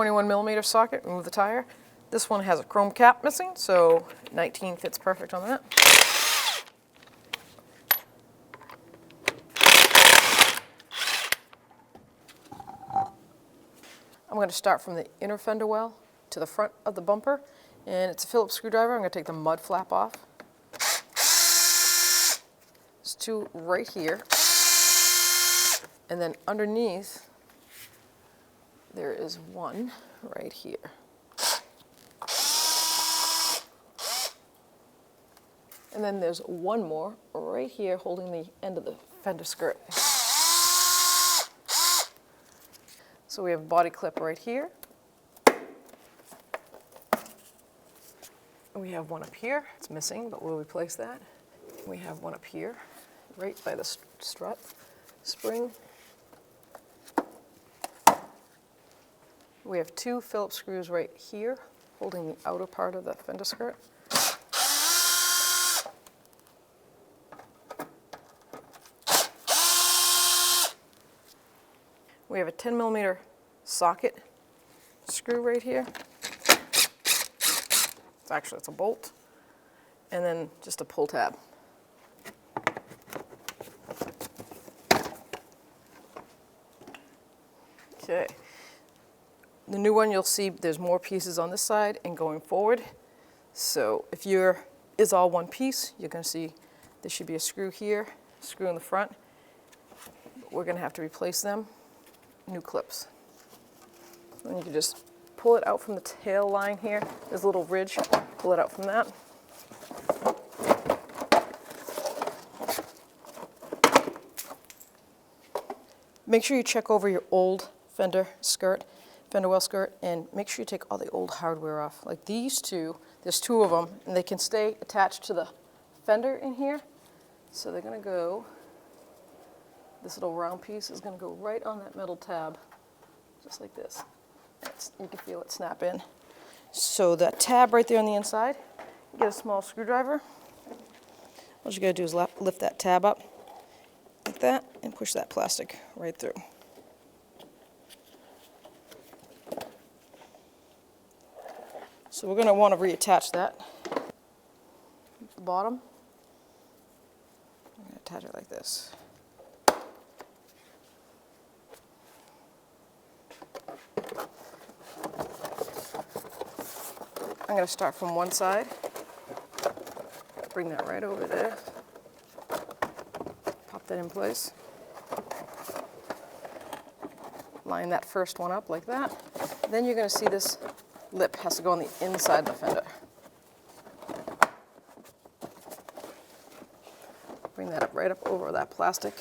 21mm socket, remove the tire. This one has a chrome cap missing, so 19 fits perfect on that. I'm going to start from the inner fender well to the front of the bumper, and it's a Phillips screwdriver. I'm going to take the mud flap off. There's two right here, and then underneath there is one right here. And then there's one more right here holding the end of the fender skirt. So we have a body clip right here. We have one up here. It's missing, but we'll replace that. We have one up here, right by the strut spring. We have two Phillips screws right here, holding the outer part of the fender skirt. We have a 10mm socket screw right here. It's a bolt. And then just a pull tab. Okay. The new one, you'll see there's more pieces on this side and going forward. So if your is all one piece, you're going to see there should be a screw here, a screw in the front. We're going to have to replace them. New clips. And you can just pull it out from the tail line here. There's a little ridge. Pull it out from that. Make sure you check over your old fender well skirt, and make sure you take all the old hardware off. Like these two, there's two of them, and they can stay attached to the fender in here. So they're going to go, this little round piece is going to go right on that metal tab, just like this. You can feel it snap in. So that tab right there on the inside, you get a small screwdriver. What you got to do is lift that tab up like that and push that plastic right through. So we're going to want to reattach that. The bottom, I'm going to attach it like this. I'm going to start from one side, bring that right over there, pop that in place, line that first one up like that. Then you're going to see this lip has to go on the inside of the fender. Bring that up right up over that plastic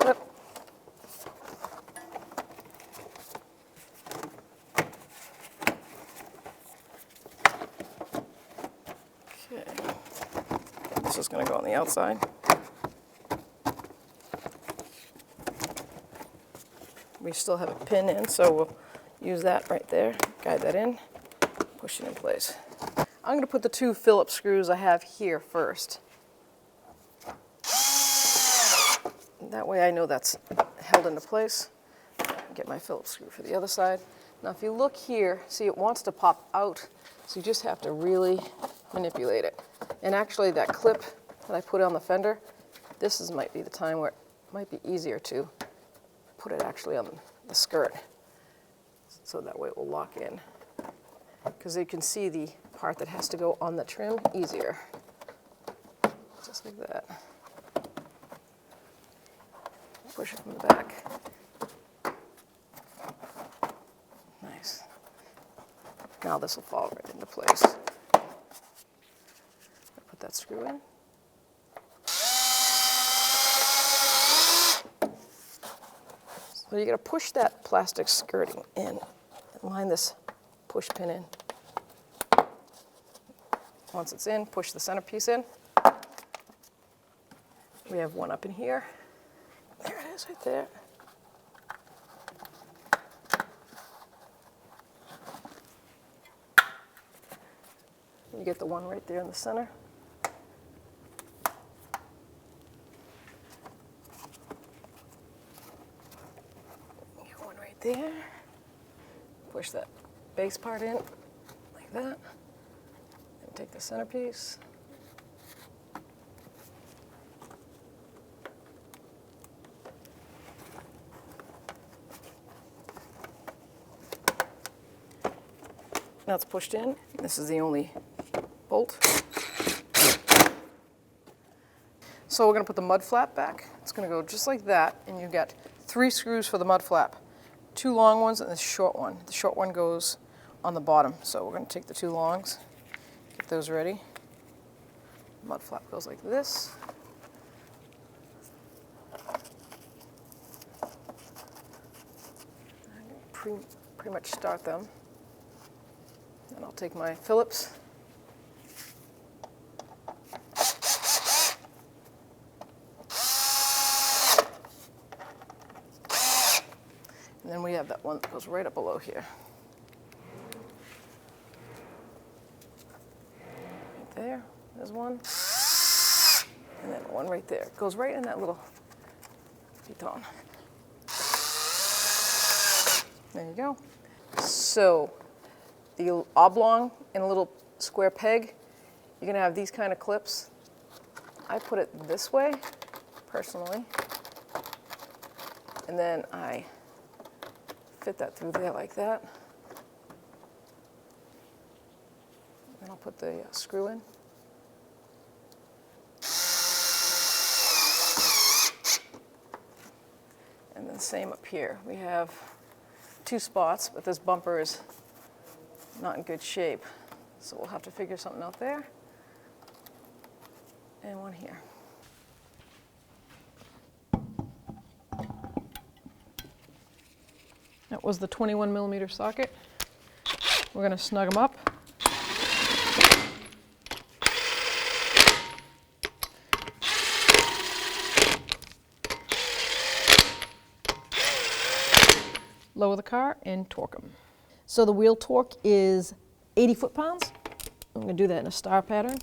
lip. This is going to go on the outside. We still have a pin in, so we'll use that right there, guide that in, push it in place. I'm going to put the two Phillips screws I have here first. That way I know that's held into place. Get my Phillips screw for the other side. Now if you look here, see it wants to pop out, so you just have to really manipulate it. And actually that clip that I put on the fender, might be the time where it might be easier to put it actually on the skirt, so that way it will lock in. Because you can see the part that has to go on the trim easier. Just like that. Push it from the back. Nice. Now this will fall right into place. Put that screw in. So you're going to push that plastic skirting in and line this push pin in. Once it's in, push the centerpiece in. We have one up in here. There it is right there. You get the one right there in the center. You get one right there. push that base part in like that, and take the centerpiece. Now it's pushed in. This is the only bolt. So we're going to put the mud flap back. It's going to go just like that, and you get 3 screws for the mud flap. 2 long ones and this short one. The short one goes on the bottom. So we're going to take the 2 longs, get those ready. Mud flap goes like this. Pretty much start them. And I'll take my Phillips. And then we have that one that goes right up below here. Right there, there's one. And then one right there. It goes right in that little piton. There you go. So the oblong and a little square peg, you're going to have these kind of clips. I put it this way, personally, and then I fit that through there like that. And I'll put the screw in. And then same up here. We have 2 spots, but this bumper is not in good shape. So we'll have to figure something out there. And one here. That was the 21mm socket. We're going to snug them up. Lower the car and torque them. So the wheel torque is 80 foot-pounds. I'm going to do that in a star pattern.